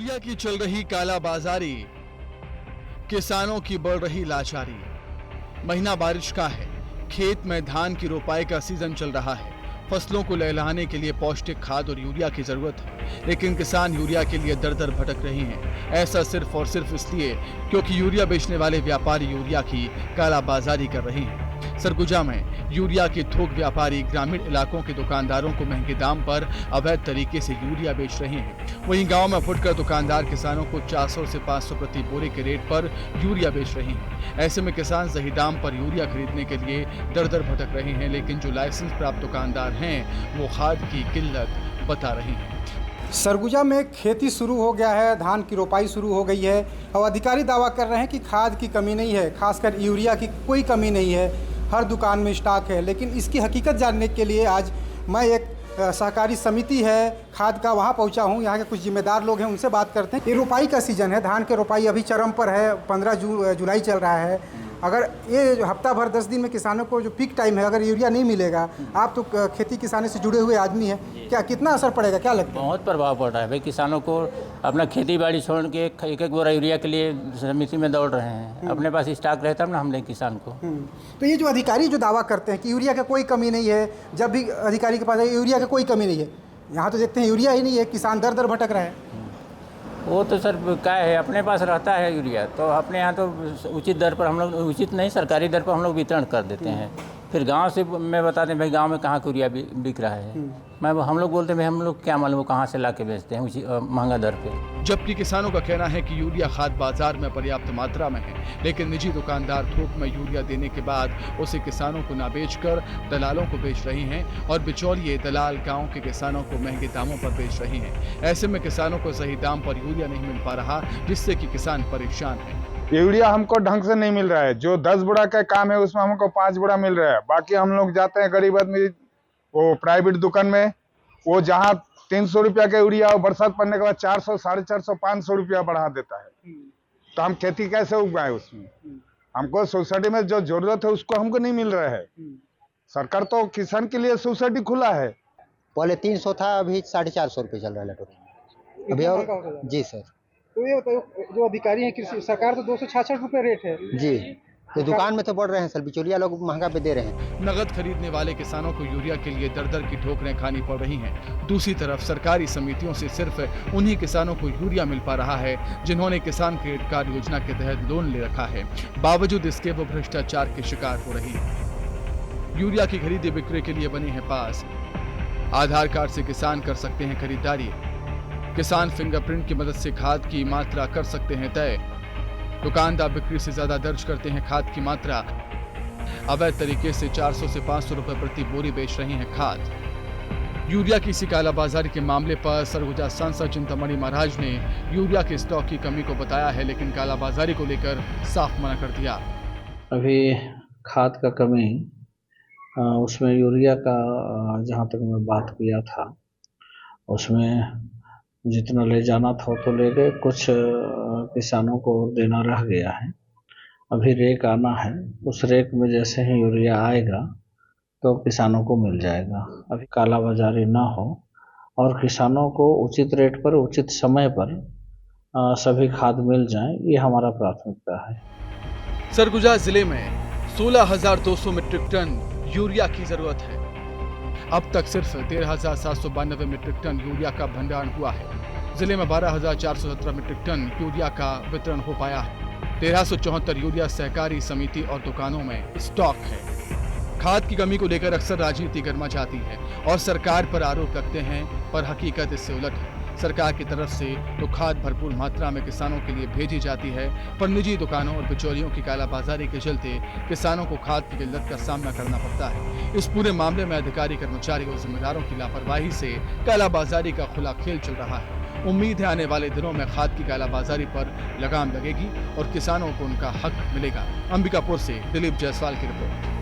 Urea की चल रही कालाबाजारी, किसानों की बढ़ रही लाचारी। महीना बारिश का है, खेत में धान की रोपाई का सीजन चल रहा है। फसलों को लहलहाने के लिए पौष्टिक खाद और यूरिया की जरूरत है, लेकिन किसान यूरिया के लिए दर दर भटक रहे हैं। ऐसा सिर्फ और सिर्फ इसलिए क्योंकि यूरिया बेचने वाले व्यापारी यूरिया की कालाबाजारी कर रहे हैं। सरगुजा में यूरिया के थोक व्यापारी ग्रामीण इलाकों के दुकानदारों को महंगे दाम पर अवैध तरीके से यूरिया बेच रहे हैं। वहीं गांव में फुटकर दुकानदार किसानों को 400 से 500 प्रति बोरे के रेट पर यूरिया बेच रहे हैं। ऐसे में किसान सही दाम पर यूरिया खरीदने के लिए दर दर भटक रहे हैं, लेकिन जो लाइसेंस प्राप्त दुकानदार हैं वो खाद की किल्लत बता रहे हैं। सरगुजा में खेती शुरू हो गया है, धान की रोपाई शुरू हो गई है और अधिकारी दावा कर रहे हैं कि खाद की कमी नहीं है, खासकर यूरिया की कोई कमी नहीं है, हर दुकान में स्टॉक है। लेकिन इसकी हकीकत जानने के लिए आज मैं एक सहकारी समिति है खाद का, वहाँ पहुँचा हूँ। यहाँ के कुछ जिम्मेदार लोग हैं, उनसे बात करते हैं। ये रोपाई का सीज़न है, धान के रोपाई अभी चरम पर है, 15 जुलाई चल रहा है। अगर ये जो हफ्ता भर 10 दिन में किसानों को जो पीक टाइम है, अगर यूरिया नहीं मिलेगा, आप तो खेती किसानी से जुड़े हुए आदमी हैं, क्या कितना असर पड़ेगा, क्या लगता है? बहुत प्रभाव पड़ रहा है भाई। किसानों को अपना खेती बाड़ी छोड़ के एक एक बोरा यूरिया के लिए समिति में दौड़ रहे हैं। अपने पास स्टॉक रहता है ना, हम लें किसान को। तो ये जो अधिकारी जो दावा करते हैं कि यूरिया का कोई कमी नहीं है, जब भी अधिकारी के पास यूरिया का कोई कमी नहीं है, यहाँ तो देखते हैं यूरिया ही नहीं है, किसान दर दर भटक रहा है। वो तो सर क्या है, अपने पास रहता है यूरिया, तो अपने यहाँ तो उचित दर पर हम लोग, उचित नहीं सरकारी दर पर हम लोग वितरण कर देते हैं। फिर गांव से मैं बता दें भाई, गांव में कहाँ यूरिया बिक रहा है। हम लोग बोलते हैं भाई, हम लोग क्या मालूम वो कहाँ से ला के बेचते हैं उसी महंगा दर पे। जबकि किसानों का कहना है कि यूरिया खाद बाजार में पर्याप्त मात्रा में है, लेकिन निजी दुकानदार थोक में यूरिया देने के बाद उसे किसानों को न बेचकर दलालों को बेच रही हैं और बिचौलिए दलाल गांव के किसानों को महंगे दामों पर बेच रहे हैं। ऐसे में किसानों को सही दाम पर यूरिया नहीं मिल पा रहा, जिससे कि किसान परेशान है। यूरिया हमको ढंग से नहीं मिल रहा है। जो 10 बोरा का काम है उसमें हमको 5 बोरा मिल रहा है। बाकी हम लोग जाते हैं गरीब आदमी वो प्राइवेट दुकान में, वो जहाँ 300 रुपया का यूरिया और बरसात पड़ने के बाद 400, 450, 500 रुपया बढ़ा देता है। तो हम खेती कैसे उगाए? उसमें हमको सोसाइटी में जो जरूरत है उसको हमको नहीं मिल रहा है। सरकार तो किसान के लिए सोसाइटी खुला है। पहले 300 था, अभी 450 रुपये चल रहा है लटोरी अभी। और जी सर, तो ये बताइए, जो अधिकारी हैं कृषि सरकार तो 266 रुपये रेट है जी, तो दुकान में तो बढ़ रहे हैं सर, बिचौलिया लोग महंगा पे दे रहे हैं। नगद खरीदने वाले किसानों को यूरिया के लिए दर दर की ठोकरें खानी पड़ रही हैं। दूसरी तरफ सरकारी समितियों से सिर्फ उन्हीं किसानों को यूरिया मिल पा रहा है जिन्होंने किसान क्रेडिट कार्ड योजना के तहत लोन ले रखा है। बावजूद इसके वो भ्रष्टाचार के शिकार हो रही है। यूरिया की खरीदी बिक्री के लिए बने हैं पास, आधार कार्ड से किसान कर सकते हैं खरीदारी, किसान फिंगरप्रिंट की मदद से खाद की मात्रा कर सकते हैं तय, दुकानदार बिक्री से ज्यादा दर्ज करते हैं खाद की मात्रा, अवैध तरीके से 400 से 500 रुपए प्रति बोरी बेच रहे हैं खाद। यूरिया की इसी कालाबाजारी के मामले पर सरगुजा सांसद चिंतामणि महाराज ने यूरिया के स्टॉक की कमी को बताया है, लेकिन कालाबाजारी को लेकर साफ मना कर दिया। अभी खाद का कमी, उसमें यूरिया का जहाँ तक मैं बात किया था, उसमें जितना ले जाना था तो ले गए, कुछ किसानों को देना रह गया है। अभी रेक आना है, उस रेक में जैसे ही यूरिया आएगा तो किसानों को मिल जाएगा। अभी कालाबाजारी ना हो और किसानों को उचित रेट पर उचित समय पर सभी खाद मिल जाए, ये हमारा प्राथमिकता है। सरगुजा जिले में 16,200 मीट्रिक टन यूरिया की जरूरत है। अब तक सिर्फ 13,792 मीट्रिक टन यूरिया का भंडारण हुआ है। जिले में 12,417 मीट्रिक टन यूरिया का वितरण हो पाया है। 1374 यूरिया सहकारी समिति और दुकानों में स्टॉक है। खाद की कमी को लेकर अक्सर राजनीति गर्मा जाती है और सरकार पर आरोप लगते हैं, पर हकीकत इससे उलट है। सरकार की तरफ से तो खाद भरपूर मात्रा में किसानों के लिए भेजी जाती है, पर निजी दुकानों और बिचौलियों की कालाबाजारी के चलते किसानों को खाद की किल्लत का सामना करना पड़ता है। इस पूरे मामले में अधिकारी, कर्मचारी और जिम्मेदारों की लापरवाही से कालाबाजारी का खुला खेल चल रहा है। उम्मीद है आने वाले दिनों में खाद की कालाबाजारी पर लगाम लगेगी और किसानों को उनका हक मिलेगा। अंबिकापुर से दिलीप जायसवाल की रिपोर्ट।